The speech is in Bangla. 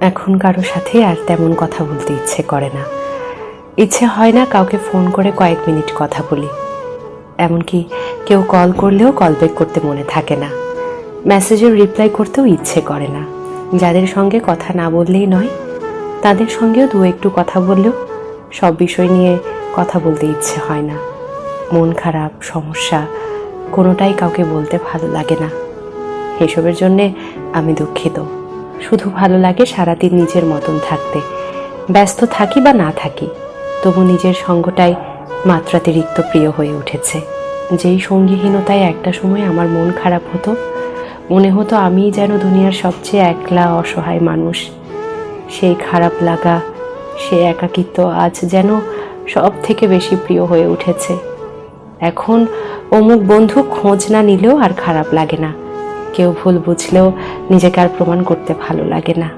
এখন কারো সাথে আর তেমন কথা বলতে ইচ্ছে করে না। ইচ্ছে হয় না কাউকে ফোন করে কয়েক মিনিট কথা বলি। এমনকি কেউ কল করলেও কল ব্যাক করতে মনে থাকে না। মেসেজের রিপ্লাই করতেও ইচ্ছে করে না। যাদের সঙ্গে কথা না বললেই নয়, তাদের সঙ্গেও দু একটু কথা বললেও সব বিষয় নিয়ে কথা বলতে ইচ্ছে হয় না। মন খারাপ, সমস্যা কোনোটাই কাউকে বলতে ভালো লাগে না। এসবের জন্যে আমি দুঃখিত। শুধু ভালো লাগে সারাদিন নিজের মতন থাকতে। ব্যস্ত থাকি বা না থাকি, তবু নিজের সঙ্গটাই মাত্রাতিরিক্ত প্রিয় হয়ে উঠেছে। যেই সঙ্গীহীনতায় একটা সময় আমার মন খারাপ হতো, মনে হতো আমিই যেন দুনিয়ার সবচেয়ে একলা অসহায় মানুষ। সেই খারাপ লাগা, সেই একাকিত্ব আজ যেন সব থেকে বেশি প্রিয় হয়ে উঠেছে। এখন অমুক বন্ধু খোঁজ না নিলেও আর খারাপ লাগে না। কেউ ভুল বুঝলেও নিজেকে আর প্রমাণ করতে ভালো লাগে না।